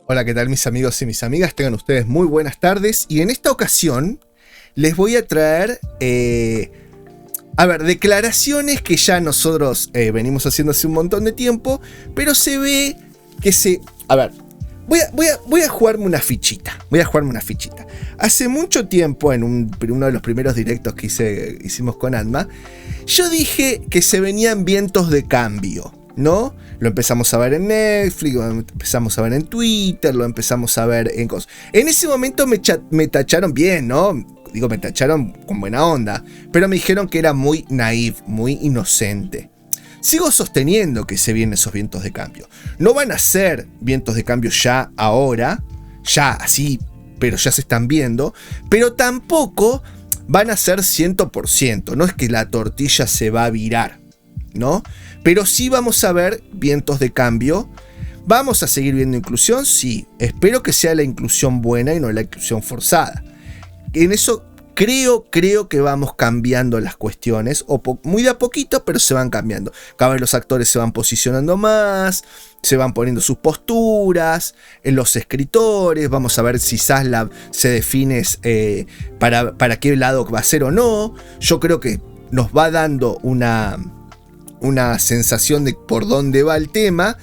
Hola, ¿qué tal mis amigos y mis amigas? Tengan ustedes muy buenas tardes y en esta ocasión les voy a traer, declaraciones que ya nosotros venimos haciendo hace un montón de tiempo, pero se ve que se... voy a jugarme una fichita, Hace mucho tiempo, en uno de los primeros directos que hicimos con Alma, yo dije que se venían vientos de cambio, ¿no? Lo empezamos a ver en Netflix, lo empezamos a ver en Twitter, lo empezamos a ver en cosas. En ese momento me tacharon bien, ¿no? Digo, me tacharon con buena onda, pero me dijeron que era muy naif, muy inocente. Sigo sosteniendo que se vienen esos vientos de cambio. No van a ser vientos de cambio ya ahora, ya así, pero ya se están viendo, pero tampoco van a ser 100%, no es que la tortilla se va a virar, ¿no? Pero sí vamos a ver vientos de cambio. ¿Vamos a seguir viendo inclusión? Sí. Espero que sea la inclusión buena y no la inclusión forzada. En eso creo que vamos cambiando las cuestiones, muy de a poquito, pero se van cambiando. Cada vez los actores se van posicionando más, se van poniendo sus posturas, en los escritores, vamos a ver si Zaslav se define para qué lado va a ser o no. Yo creo que nos va dando una sensación de por dónde va el tema.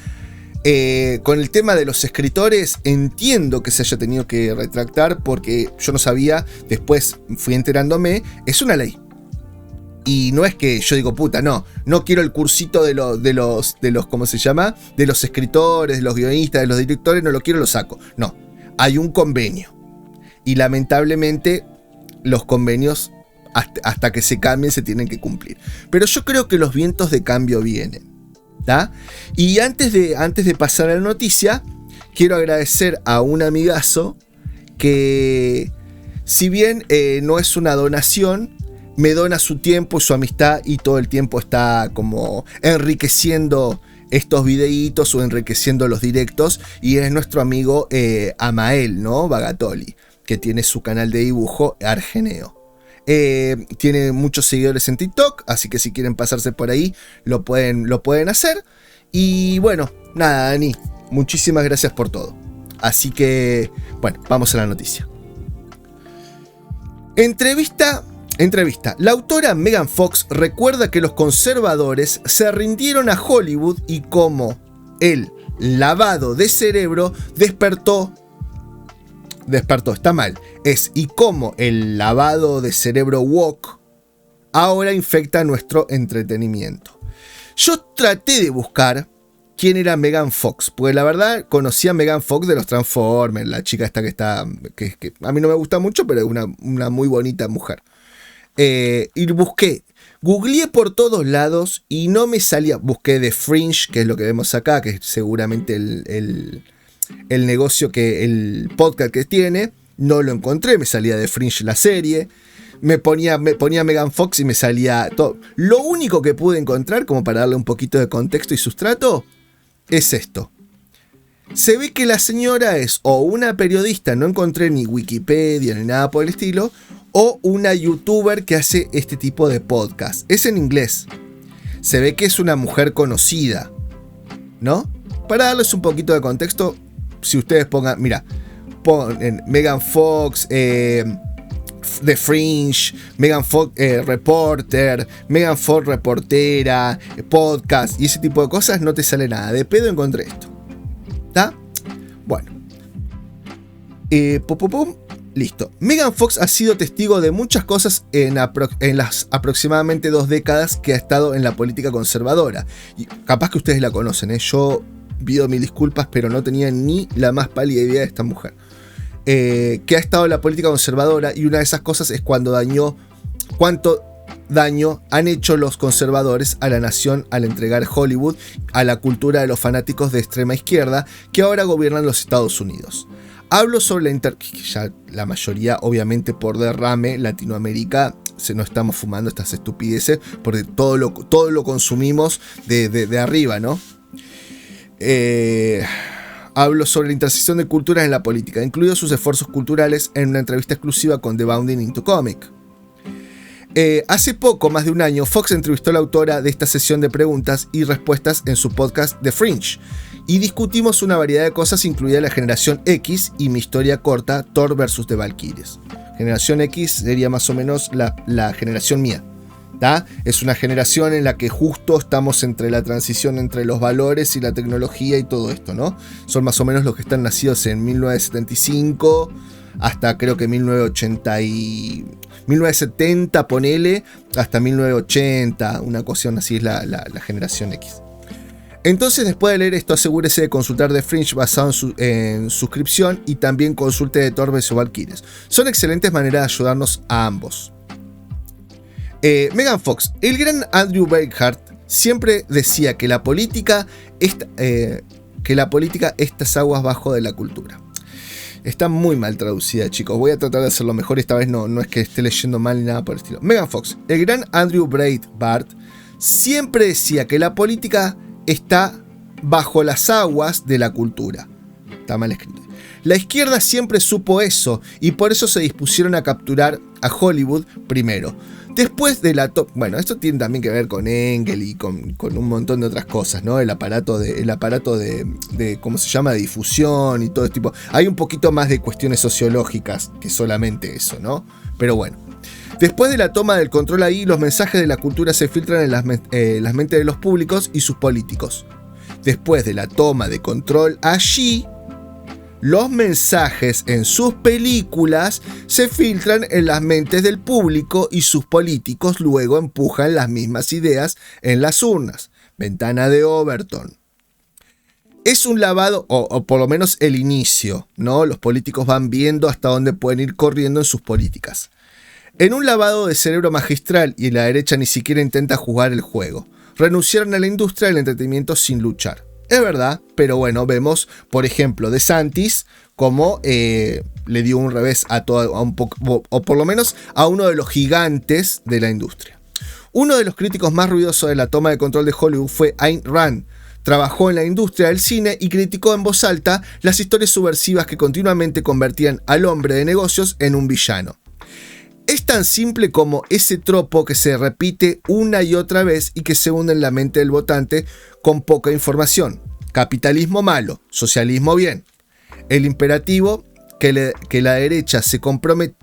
Con el tema de los escritores entiendo que se haya tenido que retractar porque yo no sabía, después fui enterándome, es una ley. Y no es que yo digo, puta, no quiero el cursito de los ¿cómo se llama? De los escritores, de los guionistas, de los directores, no lo quiero, lo saco. No, hay un convenio. Y lamentablemente los convenios hasta que se cambien se tienen que cumplir. Pero yo creo que los vientos de cambio vienen, ¿tá? Y antes de pasar a la noticia, quiero agradecer a un amigazo que, si bien no es una donación, me dona su tiempo y su amistad y todo el tiempo está como enriqueciendo estos videitos o enriqueciendo los directos, y es nuestro amigo Amael, ¿no? Bagatoli, que tiene su canal de dibujo Argeneo. Tiene muchos seguidores en TikTok, así que si quieren pasarse por ahí lo pueden hacer. Y bueno, nada, Dani, muchísimas gracias por todo. Así que, bueno, vamos a la noticia. Entrevista. La autora Megan Fox recuerda que los conservadores se rindieron a Hollywood y cómo el lavado de cerebro despertó, está mal. Y cómo el lavado de cerebro woke ahora infecta nuestro entretenimiento. Yo traté de buscar quién era Megan Fox, porque la verdad conocí a Megan Fox de los Transformers, la chica esta que a mí no me gusta mucho, pero es una muy bonita mujer. Y googleé por todos lados y no me salía. Busqué The Fringe, que es lo que vemos acá, que es seguramente el negocio, el podcast que tiene. No lo encontré, me salía The Fringe la serie. Me ponía Megan Fox y me salía todo. Lo único que pude encontrar, como para darle un poquito de contexto y sustrato, es esto. Se ve que la señora es o una periodista, no encontré ni Wikipedia ni nada por el estilo, o una youtuber que hace este tipo de podcast. Es en inglés. Se ve que es una mujer conocida, ¿no? Para darles un poquito de contexto, si ustedes ponen Megan Fox, The Fringe, Megan Fox reporter, Megan Fox reportera, podcast y ese tipo de cosas, no te sale nada. De pedo encontré esto. ¿Está? Bueno. Listo. Megan Fox ha sido testigo de muchas cosas en las aproximadamente 2 décadas que ha estado en la política conservadora. Y capaz que ustedes la conocen, ¿eh? Yo pido mil disculpas, pero no tenía ni la más pálida idea de esta mujer. Que ha estado en la política conservadora, y una de esas cosas es cuánto daño han hecho los conservadores a la nación al entregar Hollywood a la cultura de los fanáticos de extrema izquierda que ahora gobiernan los Estados Unidos. Hablo sobre ya la mayoría, obviamente por derrame, Latinoamérica, no estamos fumando estas estupideces, porque todo lo consumimos de arriba, ¿no? Hablo sobre la intersección de culturas en la política, incluidos sus esfuerzos culturales, en una entrevista exclusiva con The Bounding into Comic. Hace poco, más de un año, Fox entrevistó a la autora de esta sesión de preguntas y respuestas en su podcast The Fringe, y discutimos una variedad de cosas, incluida la generación X y mi historia corta Thor vs. The Valkyries. Generación X sería más o menos la generación mía. ¿tá? Es una generación en la que justo estamos entre la transición entre los valores y la tecnología y todo esto, ¿no? Son más o menos los que están nacidos en 1975 hasta creo que 1970, ponele, hasta 1980, una cuestión así es la generación X. Entonces, después de leer esto, asegúrese de consultar The Fringe basado en suscripción y también consulte de Thor vs. Valkyries. Son excelentes maneras de ayudarnos a ambos. Megan Fox, el gran Andrew Breitbart siempre decía que la política estas aguas bajo de la cultura. Está muy mal traducida, chicos. Voy a tratar de hacerlo mejor. Esta vez no es que esté leyendo mal ni nada por el estilo. Megan Fox, el gran Andrew Breitbart siempre decía que la política está bajo las aguas de la cultura. Está mal escrito. La izquierda siempre supo eso y por eso se dispusieron a capturar a Hollywood primero. Después de la... Bueno, esto tiene también que ver con Engel y con un montón de otras cosas, ¿no? El aparato de ¿cómo se llama? De difusión y todo este tipo. Hay un poquito más de cuestiones sociológicas que solamente eso, ¿no? Pero bueno. Después de la toma del control ahí, los mensajes de la cultura se filtran en las mentes de los públicos y sus políticos. Después de la toma de control allí, los mensajes en sus películas se filtran en las mentes del público y sus políticos luego empujan las mismas ideas en las urnas. Ventana de Overton. Es un lavado, o por lo menos el inicio, ¿no? Los políticos van viendo hasta dónde pueden ir corriendo en sus políticas. En un lavado de cerebro magistral, y la derecha ni siquiera intenta jugar el juego. Renunciaron a la industria del entretenimiento sin luchar. Es verdad, pero bueno, vemos, por ejemplo, DeSantis como le dio un revés a un poco, o por lo menos a uno de los gigantes de la industria. Uno de los críticos más ruidosos de la toma de control de Hollywood fue Ayn Rand. Trabajó en la industria del cine y criticó en voz alta las historias subversivas que continuamente convertían al hombre de negocios en un villano. Es tan simple como ese tropo que se repite una y otra vez y que se hunde en la mente del votante con poca información. Capitalismo malo, socialismo bien. Es imperativo que la derecha se comprometa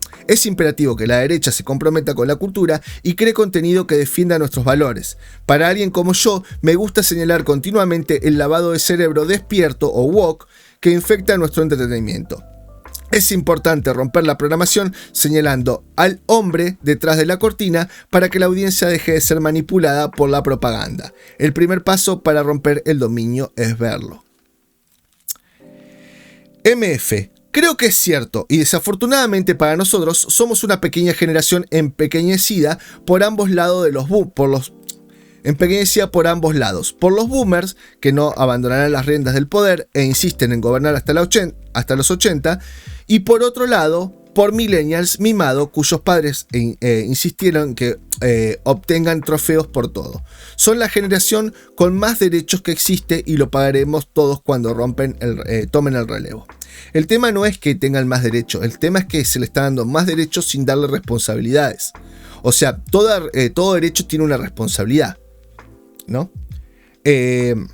con la cultura y cree contenido que defienda nuestros valores. Para alguien como yo, me gusta señalar continuamente el lavado de cerebro despierto o woke que infecta nuestro entretenimiento. Es importante romper la programación señalando al hombre detrás de la cortina para que la audiencia deje de ser manipulada por la propaganda. El primer paso para romper el dominio es verlo. MF. Creo que es cierto y desafortunadamente para nosotros somos una pequeña generación empequeñecida por ambos lados de por los boomers que no abandonarán las riendas del poder e insisten en gobernar hasta los 80, y por otro lado, por millennials mimados cuyos padres insistieron en que obtengan trofeos por todo. Son la generación con más derechos que existe y lo pagaremos todos cuando tomen el relevo. El tema no es que tengan más derechos, el tema es que se le está dando más derechos sin darle responsabilidades. O sea, todo derecho tiene una responsabilidad, ¿no? Gen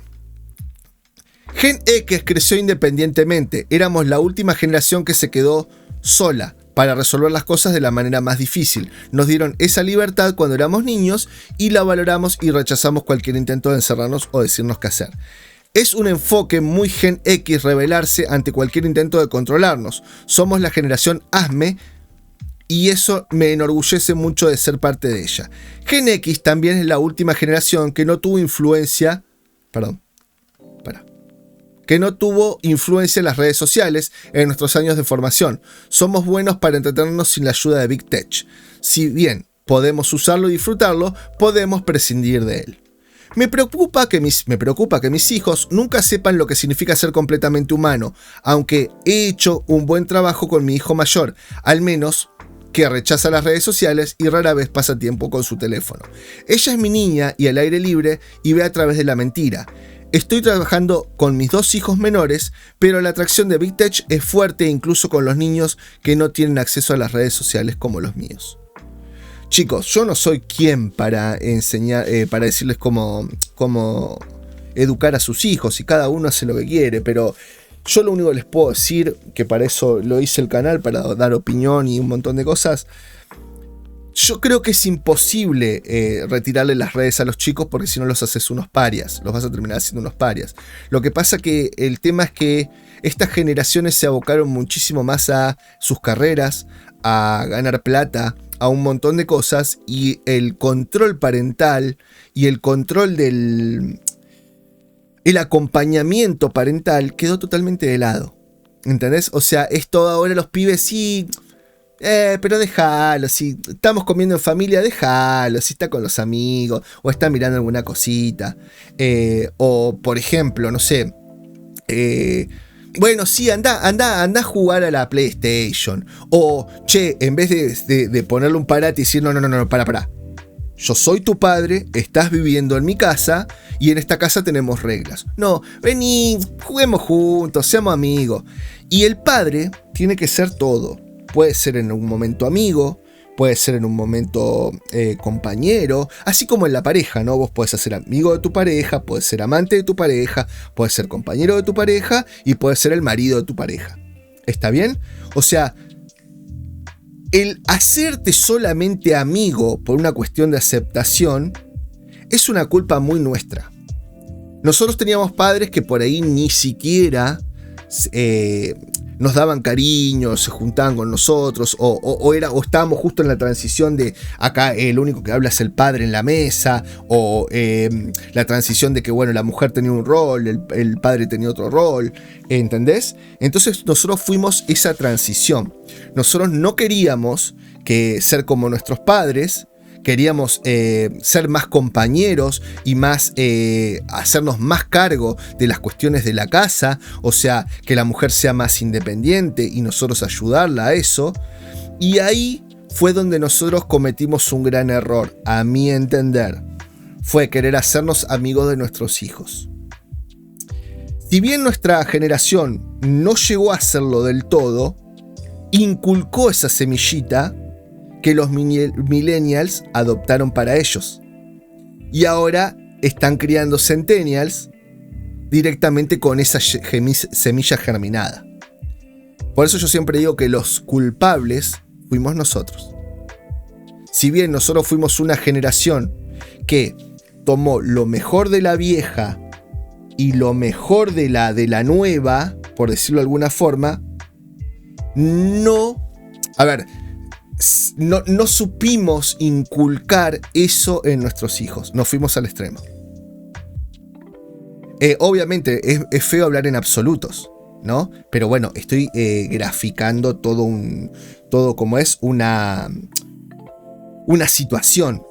X creció independientemente. Éramos la última generación que se quedó sola para resolver las cosas de la manera más difícil. Nos dieron esa libertad cuando éramos niños y la valoramos y rechazamos cualquier intento de encerrarnos o decirnos qué hacer. Es un enfoque muy Gen X rebelarse ante cualquier intento de controlarnos. Somos la generación ASME y eso me enorgullece mucho de ser parte de ella. Gen X también es la última generación que no tuvo influencia en las redes sociales en nuestros años de formación. Somos buenos para entretenernos sin la ayuda de Big Tech. Si bien podemos usarlo y disfrutarlo, podemos prescindir de él. Me preocupa que mis hijos nunca sepan lo que significa ser completamente humano, aunque he hecho un buen trabajo con mi hijo mayor, al menos que rechaza las redes sociales y rara vez pasa tiempo con su teléfono. Ella es mi niña y al aire libre y ve a través de la mentira. Estoy trabajando con mis dos hijos menores, pero la atracción de Big Tech es fuerte incluso con los niños que no tienen acceso a las redes sociales como los míos. chicos, yo no soy quien para enseñar, para decirles cómo educar a sus hijos, y cada uno hace lo que quiere, pero yo lo único que les puedo decir, que para eso lo hice el canal, para dar opinión y un montón de cosas. Yo creo que es imposible retirarle las redes a los chicos, porque si no los haces unos parias, los vas a terminar haciendo unos parias. Lo que pasa que el tema es que estas generaciones se abocaron muchísimo más a sus carreras, a ganar plata, a un montón de cosas, y el control parental y el control el acompañamiento parental quedó totalmente de lado. ¿Entendés? O sea, es todo ahora los pibes, sí, pero déjalo, si estamos comiendo en familia, déjalo, si está con los amigos, o está mirando alguna cosita. O, por ejemplo, no sé, bueno, sí, anda a jugar a la PlayStation. O, che, en vez de ponerle un parate y decir, no, para. Yo soy tu padre, estás viviendo en mi casa y en esta casa tenemos reglas. No, vení, juguemos juntos, seamos amigos. Y el padre tiene que ser todo. Puede ser en un momento amigo, puede ser en un momento compañero, así como en la pareja, ¿no? Vos podés ser amigo de tu pareja, podés ser amante de tu pareja, podés ser compañero de tu pareja y podés ser el marido de tu pareja. ¿Está bien? O sea, el hacerte solamente amigo por una cuestión de aceptación es una culpa muy nuestra. Nosotros teníamos padres que por ahí ni siquiera nos daban cariño, se juntaban con nosotros, o estábamos justo en la transición de acá el único que habla es el padre en la mesa, o la transición de que bueno, la mujer tenía un rol, el padre tenía otro rol, ¿entendés? Entonces nosotros fuimos esa transición. Nosotros no queríamos ser como nuestros padres. Queríamos ser más compañeros y más hacernos más cargo de las cuestiones de la casa, o sea, que la mujer sea más independiente y nosotros ayudarla a eso. Y ahí fue donde nosotros cometimos un gran error, a mi entender. Fue querer hacernos amigos de nuestros hijos. Si bien nuestra generación no llegó a hacerlo del todo, inculcó esa semillita que los millennials adoptaron para ellos. Y ahora están criando centennials directamente con esa semilla germinada. Por eso yo siempre digo que los culpables fuimos nosotros. Si bien nosotros fuimos una generación que tomó lo mejor de la vieja y lo mejor de la nueva, por decirlo de alguna forma, no supimos inculcar eso en nuestros hijos. Nos fuimos al extremo. Obviamente es feo hablar en absolutos, ¿no? Pero bueno, estoy graficando todo como es una situación.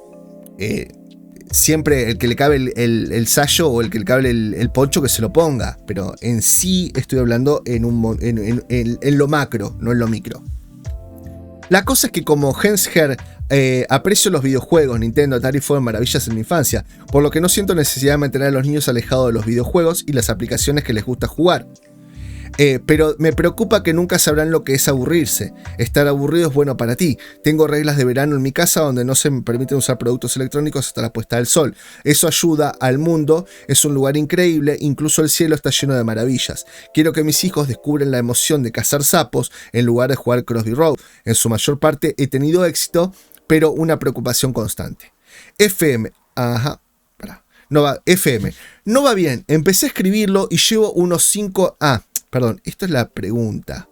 Siempre el que le cabe el sayo o el que le cabe el poncho, que se lo ponga. Pero en sí estoy hablando en lo macro, no en lo micro. La cosa es que como Hensher aprecio los videojuegos. Nintendo, Atari fueron maravillas en mi infancia, por lo que no siento necesidad de mantener a los niños alejados de los videojuegos y las aplicaciones que les gusta jugar. Pero me preocupa que nunca sabrán lo que es aburrirse. Estar aburrido es bueno para ti. Tengo reglas de verano en mi casa donde no se me permiten usar productos electrónicos hasta la puesta del sol. Eso ayuda al mundo, es un lugar increíble, incluso el cielo está lleno de maravillas. Quiero que mis hijos descubran la emoción de cazar sapos en lugar de jugar Crossy Road. En su mayor parte he tenido éxito, pero una preocupación constante. FM, no va bien. Empecé a escribirlo y llevo unos 5... Perdón, esta es la pregunta.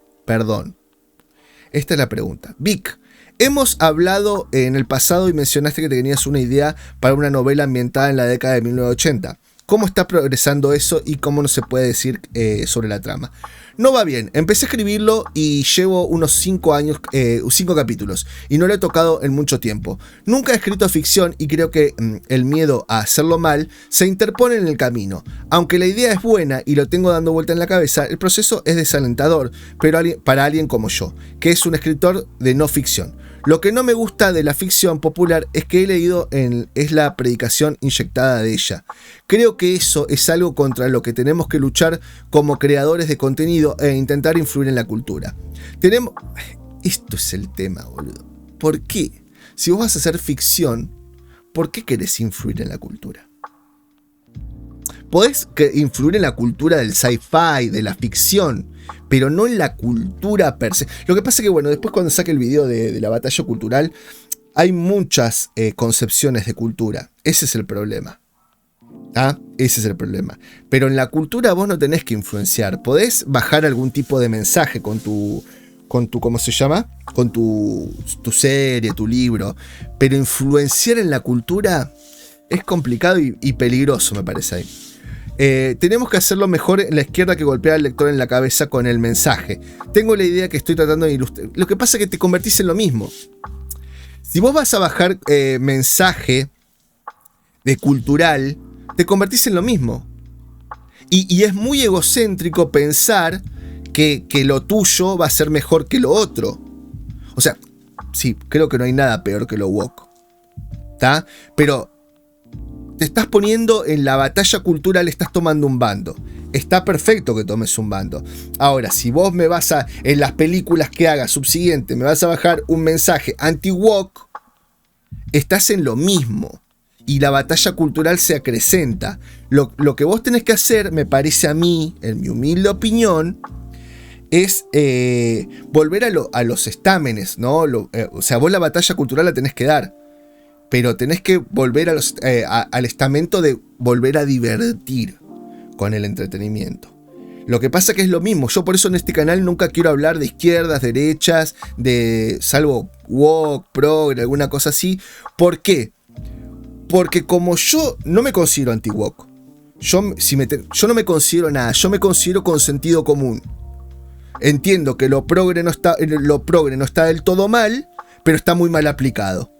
Esta es la pregunta. Vic, hemos hablado en el pasado y mencionaste que tenías una idea para una novela ambientada en la década de 1980. ¿Cómo está progresando eso y cómo no se puede decir sobre la trama? No va bien. Empecé a escribirlo y llevo unos 5 capítulos y no lo he tocado en mucho tiempo. Nunca he escrito ficción y creo que el miedo a hacerlo mal se interpone en el camino. Aunque la idea es buena y lo tengo dando vuelta en la cabeza, el proceso es desalentador, pero para alguien como yo, que es un escritor de no ficción. Lo que no me gusta de la ficción popular es que he leído es la predicación inyectada de ella. Creo que eso es algo contra lo que tenemos que luchar como creadores de contenido e intentar influir en la cultura. Esto es el tema, boludo. ¿Por qué? si vos vas a hacer ficción, ¿por qué querés influir en la cultura? Podés influir en la cultura del sci-fi, de la ficción, pero no en la cultura per se. Lo que pasa es que, bueno, después cuando saque el video de la batalla cultural, hay muchas concepciones de cultura. Ese es el problema. ¿Ah? Ese es el problema. Pero en la cultura vos no tenés que influenciar. Podés bajar algún tipo de mensaje con tu ¿cómo se llama? Con tu serie, tu libro. Pero influenciar en la cultura es complicado y peligroso, me parece ahí. Tenemos que hacerlo mejor en la izquierda que golpear al lector en la cabeza con el mensaje. Tengo la idea que estoy tratando de ilustrar. Lo que pasa es que te convertís en lo mismo. Si vos vas a bajar mensaje de cultural, te convertís en lo mismo. Y es muy egocéntrico pensar que lo tuyo va a ser mejor que lo otro. O sea, sí, creo que no hay nada peor que lo woke. ¿Tá? Pero te estás poniendo en la batalla cultural, estás tomando un bando. Está perfecto que tomes un bando. Ahora, si vos me vas a, en las películas que hagas subsiguiente, me vas a bajar un mensaje anti-woke, estás en lo mismo. Y la batalla cultural se acrecenta. Lo que vos tenés que hacer, me parece a mí, en mi humilde opinión, es volver a los estámenes, ¿no? O sea, vos la batalla cultural la tenés que dar. Pero tenés que volver al estamento de volver a divertir con el entretenimiento. Lo que pasa que es lo mismo. Yo por eso en este canal nunca quiero hablar de izquierdas, derechas, salvo woke, progre, alguna cosa así. ¿Por qué? Porque como yo no me considero anti-woke, yo no me considero nada, yo me considero con sentido común. Entiendo que lo progre no está del todo mal, pero está muy mal aplicado.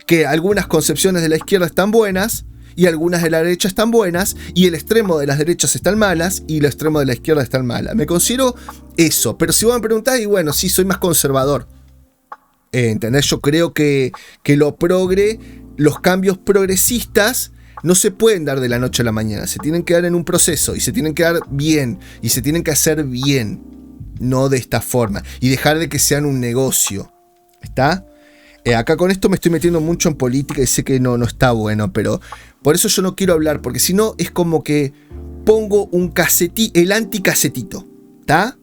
Que algunas concepciones de la izquierda están buenas y algunas de la derecha están buenas y el extremo de las derechas están malas y el extremo de la izquierda están malas. Me considero eso, pero si vos me preguntás, y bueno, sí, soy más conservador. ¿Entendés? Yo creo que lo progre, los cambios progresistas no se pueden dar de la noche a la mañana, se tienen que dar en un proceso y se tienen que dar bien y se tienen que hacer bien, no de esta forma y dejar de que sean un negocio. ¿Está? Acá con esto me estoy metiendo mucho en política y sé que no está bueno, pero por eso yo no quiero hablar, porque si no es como que pongo el anticasetito, ¿está?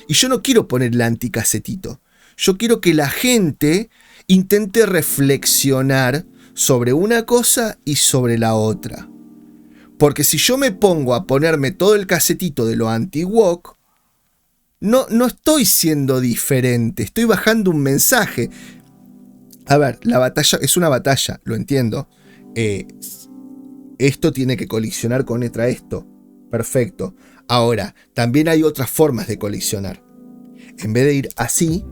Y yo no quiero poner el anticasetito. Yo quiero que la gente intente reflexionar sobre una cosa y sobre la otra. Porque si yo me pongo a ponerme todo el casetito de lo anti-woke, no estoy siendo diferente, estoy bajando un mensaje. A ver, la batalla es una batalla, lo entiendo. Esto tiene que colisionar contra esto. Perfecto. Ahora, también hay otras formas de colisionar. En vez de ir así,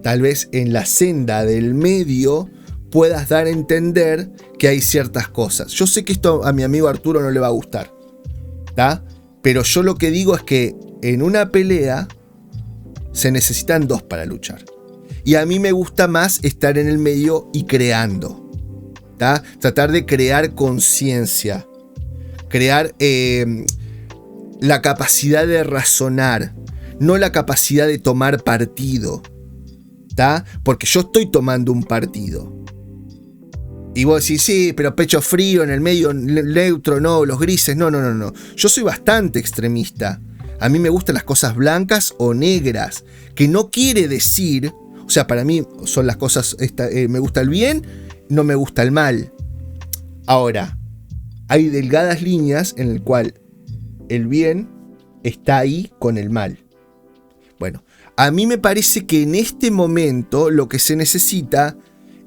tal vez en la senda del medio puedas dar a entender que hay ciertas cosas. Yo sé que esto a mi amigo Arturo no le va a gustar, ¿tá? Pero yo lo que digo es que en una pelea se necesitan dos para luchar. Y a mí me gusta más estar en el medio y creando, ¿tá? Tratar de crear conciencia, crear la capacidad de razonar, no la capacidad de tomar partido, ¿tá? Porque yo estoy tomando un partido. Y vos decís, sí, pero pecho frío, en el medio neutro, no, los grises, no. Yo soy bastante extremista. A mí me gustan las cosas blancas o negras, que no quiere decir... O sea, para mí son las cosas, me gusta el bien, no me gusta el mal. Ahora, hay delgadas líneas en el cual el bien está ahí con el mal. Bueno, a mí me parece que en este momento lo que se necesita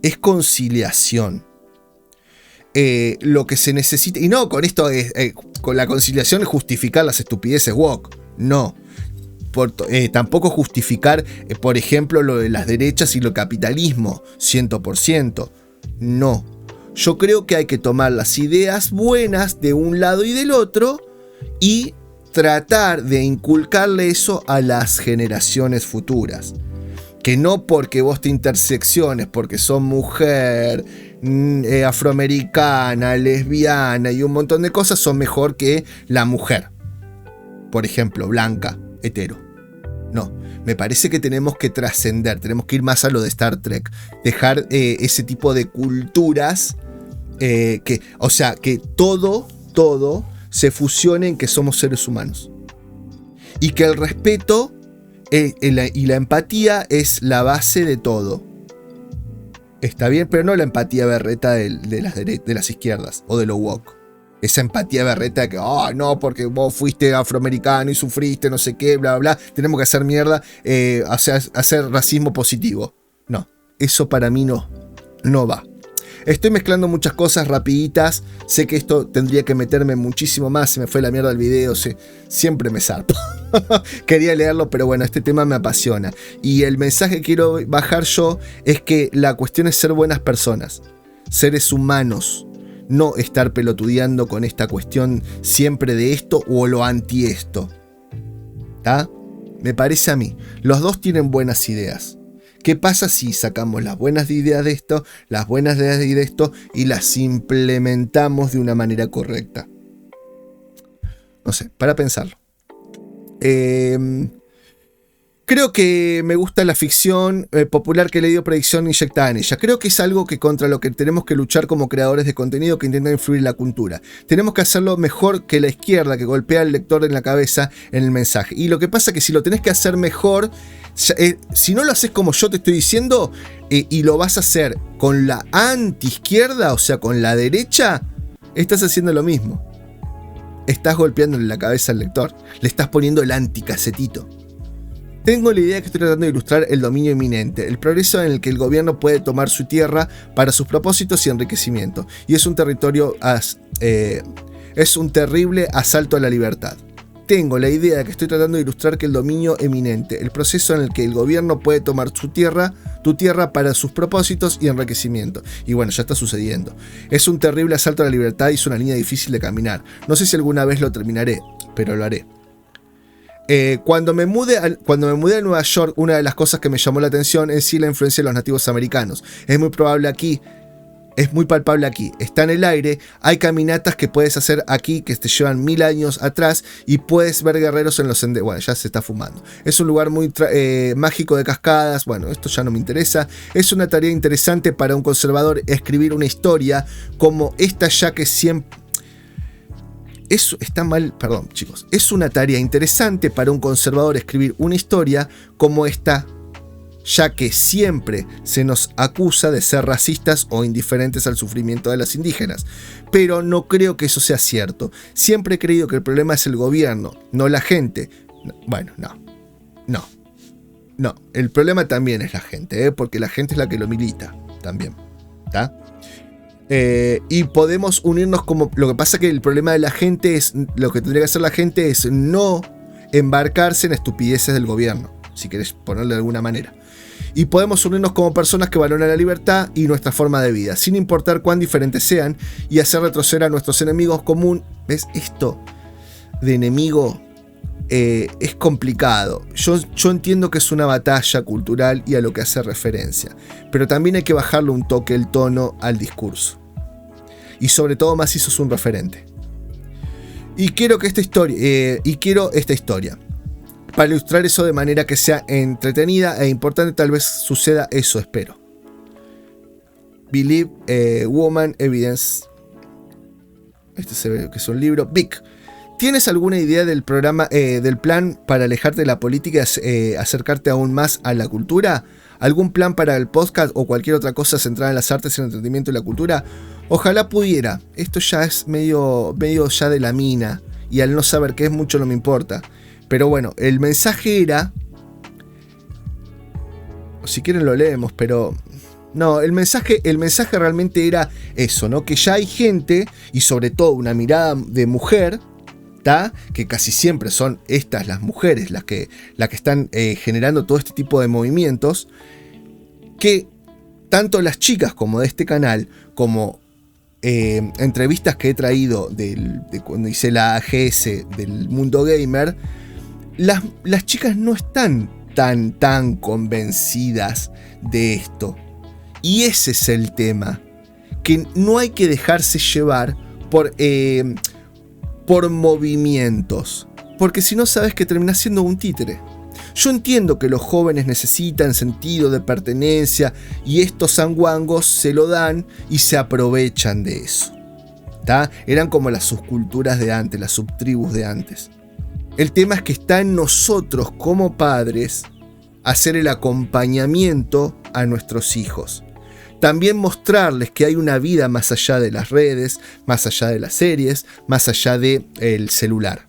es conciliación. Lo que se necesita, y no con esto, con la conciliación es justificar las estupideces woke, no. Tampoco justificar, por ejemplo, lo de las derechas y lo capitalismo, 100%. No. Yo creo que hay que tomar las ideas buenas de un lado y del otro y tratar de inculcarle eso a las generaciones futuras. Que no porque vos te intersecciones, porque sos mujer, afroamericana, lesbiana y un montón de cosas, son mejor que la mujer. Por ejemplo, blanca, hetero. No, me parece que tenemos que trascender, tenemos que ir más a lo de Star Trek, dejar ese tipo de culturas, que todo se fusione en que somos seres humanos. Y que el respeto y la empatía es la base de todo. Está bien, pero no la empatía berreta de las izquierdas o de lo woke. Esa empatía berreta de que, no, porque vos fuiste afroamericano y sufriste no sé qué, bla, bla, bla, tenemos que hacer mierda, hacer racismo positivo. No, eso para mí no va. Estoy mezclando muchas cosas rapiditas, sé que esto tendría que meterme muchísimo más, se me fue la mierda el video, siempre me zarpo. Quería leerlo, pero bueno, este tema me apasiona. Y el mensaje que quiero bajar yo es que la cuestión es ser buenas personas, seres humanos, no estar pelotudeando con esta cuestión siempre de esto o lo anti esto. ¿Tá? Me parece a mí, los dos tienen buenas ideas. ¿Qué pasa si sacamos las buenas ideas de esto, las buenas ideas de esto y las implementamos de una manera correcta? No sé, para pensarlo. Creo que me gusta la ficción popular que le dio predicción inyectada en ella. Creo que es algo que contra lo que tenemos que luchar como creadores de contenido que intentan influir en la cultura. Tenemos que hacerlo mejor que la izquierda que golpea al lector en la cabeza en el mensaje. Y lo que pasa es que si lo tenés que hacer mejor, si no lo haces como yo te estoy diciendo, y lo vas a hacer con la anti-izquierda, o sea, con la derecha, estás haciendo lo mismo. Estás golpeándole la cabeza al lector. Le estás poniendo el anticasetito. Tengo la idea que estoy tratando de ilustrar el dominio inminente, el progreso en el que el gobierno puede tomar su tierra para sus propósitos y enriquecimiento. Y es un terrible asalto a la libertad. Tengo la idea de que estoy tratando de ilustrar que el dominio eminente, el proceso en el que el gobierno puede tomar tu tierra para sus propósitos y enriquecimiento. Y bueno, ya está sucediendo. Es un terrible asalto a la libertad y es una línea difícil de caminar. No sé si alguna vez lo terminaré, pero lo haré. Cuando me mudé a Nueva York, una de las cosas que me llamó la atención es sí la influencia de los nativos americanos. Es muy palpable aquí. Está en el aire, hay caminatas que puedes hacer aquí que te llevan 1000 años atrás y puedes ver guerreros en los senderos. Bueno, ya se está fumando. Es un lugar muy mágico de cascadas. Bueno, esto ya no me interesa. Es una tarea interesante para un conservador escribir una historia como esta, ya que siempre... Eso está mal, perdón chicos. Es una tarea interesante para un conservador escribir una historia como esta, ya que siempre se nos acusa de ser racistas o indiferentes al sufrimiento de las indígenas. Pero no creo que eso sea cierto. Siempre he creído que el problema es el gobierno, no la gente. Bueno, no. El problema también es la gente, porque la gente es la que lo milita también. ¿Está? Y podemos unirnos como... Lo que pasa que el problema de la gente es... Lo que tendría que hacer la gente es no embarcarse en estupideces del gobierno, si querés ponerle de alguna manera. Y podemos unirnos como personas que valoran la libertad y nuestra forma de vida, sin importar cuán diferentes sean, y hacer retroceder a nuestros enemigos común. ¿Ves? Esto de enemigo es complicado. Yo entiendo que es una batalla cultural y a lo que hace referencia, pero también hay que bajarle un toque el tono al discurso. Y sobre todo más si sos un referente. Y quiero esta historia. Para ilustrar eso de manera que sea entretenida e importante, tal vez suceda eso, espero. Believe, Woman, Evidence. Este se ve que es un libro. Vic. ¿Tienes alguna idea del programa, del plan para alejarte de la política y acercarte aún más a la cultura? ¿Algún plan para el podcast o cualquier otra cosa centrada en las artes, el entretenimiento y la cultura? Ojalá pudiera. Esto ya es medio ya de la mina, y al no saber qué es mucho no me importa. Pero bueno, el mensaje era... Si quieren lo leemos, pero... No, el mensaje realmente era eso, ¿no? Que ya hay gente, y sobre todo una mirada de mujer... que casi siempre son estas las mujeres las que están generando todo este tipo de movimientos, que tanto las chicas como de este canal, como entrevistas que he traído de cuando hice la AGS del mundo gamer, las chicas no están tan convencidas de esto. Y ese es el tema, que no hay que dejarse llevar por movimientos, porque si no sabes que terminas siendo un títere. Yo entiendo que los jóvenes necesitan sentido de pertenencia y estos sanguangos se lo dan y se aprovechan de eso. ¿Tá? Eran como las subculturas de antes, las subtribus de antes. El tema es que está en nosotros como padres hacer el acompañamiento a nuestros hijos. También mostrarles que hay una vida más allá de las redes, más allá de las series, más allá del celular.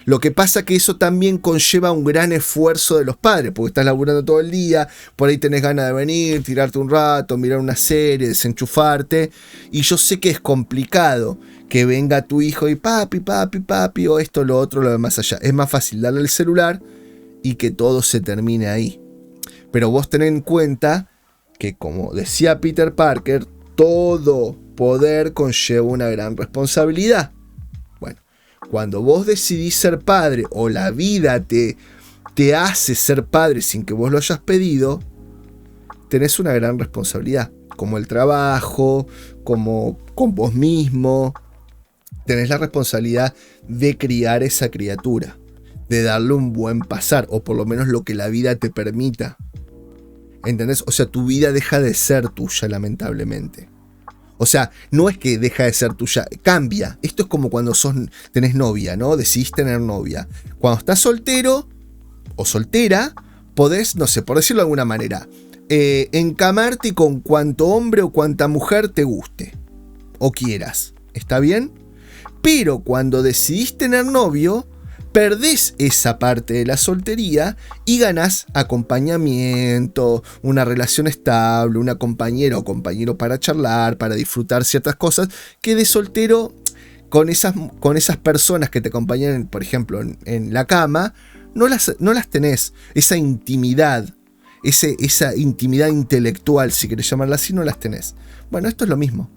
Lo que pasa que eso también conlleva un gran esfuerzo de los padres, porque estás laburando todo el día, por ahí tenés ganas de venir, tirarte un rato, mirar una serie, desenchufarte, y yo sé que es complicado que venga tu hijo y papi, o esto, lo otro, lo de más allá. Es más fácil darle el celular y que todo se termine ahí. Pero vos tenés en cuenta que, como decía Peter Parker, todo poder conlleva una gran responsabilidad. Bueno, cuando vos decidís ser padre o la vida te hace ser padre sin que vos lo hayas pedido, tenés una gran responsabilidad, como el trabajo, como con vos mismo. Tenés la responsabilidad de criar esa criatura, de darle un buen pasar, o por lo menos lo que la vida te permita. ¿Entendés? O sea, tu vida deja de ser tuya, lamentablemente. O sea, no es que deja de ser tuya, cambia. Esto es como cuando tenés novia, ¿no? Decidís tener novia. Cuando estás soltero o soltera, podés, no sé, por decirlo de alguna manera, encamarte con cuanto hombre o cuanta mujer te guste o quieras. ¿Está bien? Pero cuando decidís tener novio, perdés esa parte de la soltería y ganás acompañamiento, una relación estable, una compañera o compañero para charlar, para disfrutar ciertas cosas que de soltero, con esas personas que te acompañan, por ejemplo, en la cama, no las tenés. Esa intimidad, esa intimidad intelectual, si querés llamarla así, no las tenés. Bueno, esto es lo mismo.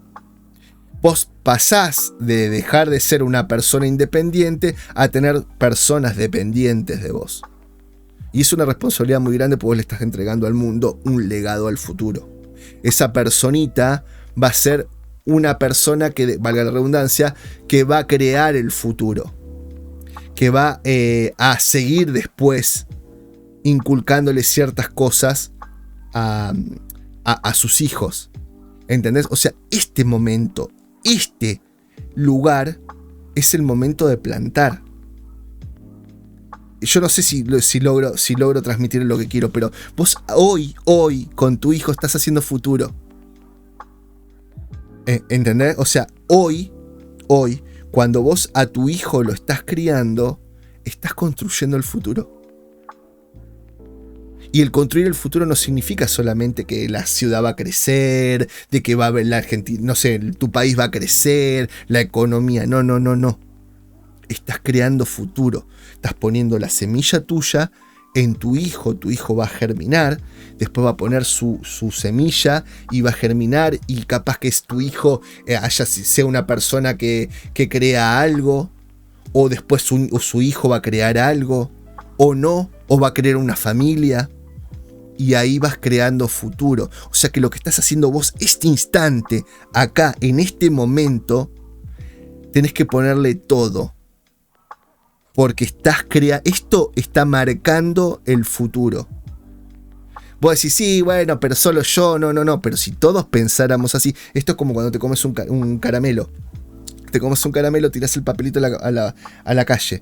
Vos pasás de dejar de ser una persona independiente a tener personas dependientes de vos. Y es una responsabilidad muy grande porque vos le estás entregando al mundo un legado al futuro. Esa personita va a ser una persona que, valga la redundancia, que va a crear el futuro. Que va a seguir después inculcándole ciertas cosas a sus hijos. ¿Entendés? O sea, este momento, este lugar es el momento de plantar. Yo no sé si logro transmitir lo que quiero, pero vos hoy con tu hijo estás haciendo futuro. ¿Entendés? O sea, hoy, cuando vos a tu hijo lo estás criando, estás construyendo el futuro. Y el construir el futuro no significa solamente que la ciudad va a crecer, de que va a haber la Argentina, no sé, tu país va a crecer, la economía. No. Estás creando futuro. Estás poniendo la semilla tuya en tu hijo va a germinar, después va a poner su semilla y va a germinar, y capaz que tu hijo sea una persona que crea algo, o después su hijo va a crear algo, o no, o va a crear una familia. Y ahí vas creando futuro. O sea que lo que estás haciendo vos este instante, acá, en este momento, tenés que ponerle todo. Porque esto está marcando el futuro. Vos decís, sí, bueno, pero solo yo, no. Pero si todos pensáramos así, esto es como cuando te comes un caramelo. Te comes un caramelo, tirás el papelito a la calle.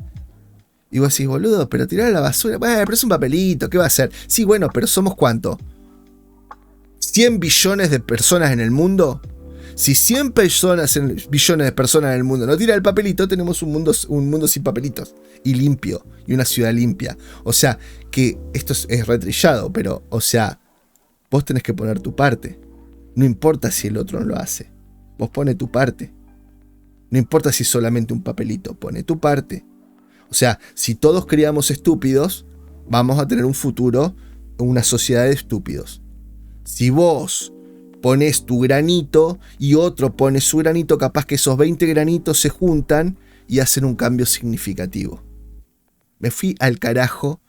Y vos decís, boludo, pero tirar a la basura, bueno, pero es un papelito, ¿qué va a hacer? Sí, bueno, pero ¿somos cuánto? ¿100 billones de personas en el mundo? Si 100 billones de personas en el mundo no tiran el papelito, tenemos un mundo sin papelitos, y limpio, y una ciudad limpia. O sea, que esto es retrillado, pero, o sea, vos tenés que poner tu parte. No importa si el otro no lo hace. Vos pone tu parte. No importa si es solamente un papelito, pone tu parte. O sea, si todos criamos estúpidos, vamos a tener un futuro, una sociedad de estúpidos. Si vos pones tu granito y otro pone su granito, capaz que esos 20 granitos se juntan y hacen un cambio significativo. Me fui al carajo.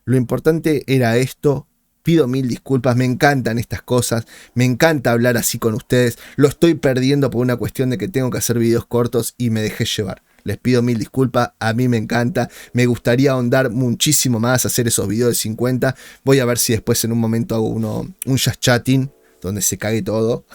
Lo importante era esto. Pido 1000 disculpas, me encantan estas cosas, me encanta hablar así con ustedes. Lo estoy perdiendo por una cuestión de que tengo que hacer videos cortos y me dejé llevar. Les pido mil disculpas, a mí me encanta, me gustaría ahondar muchísimo más, hacer esos videos de 50. Voy a ver si después en un momento hago un just chatting, donde se cague todo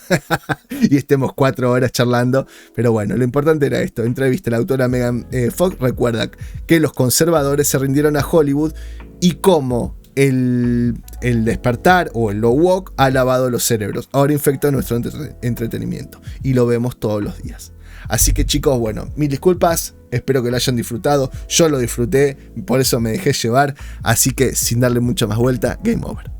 y estemos 4 horas charlando. Pero bueno, lo importante era esto. Entrevista a la autora Megan Fox. Recuerda que los conservadores se rindieron a Hollywood y cómo el despertar o el low woke ha lavado los cerebros. Ahora infecta nuestro entretenimiento y lo vemos todos los días. Así que chicos, bueno, mil disculpas, espero que lo hayan disfrutado. Yo lo disfruté, por eso me dejé llevar. Así que sin darle mucha más vuelta, game over.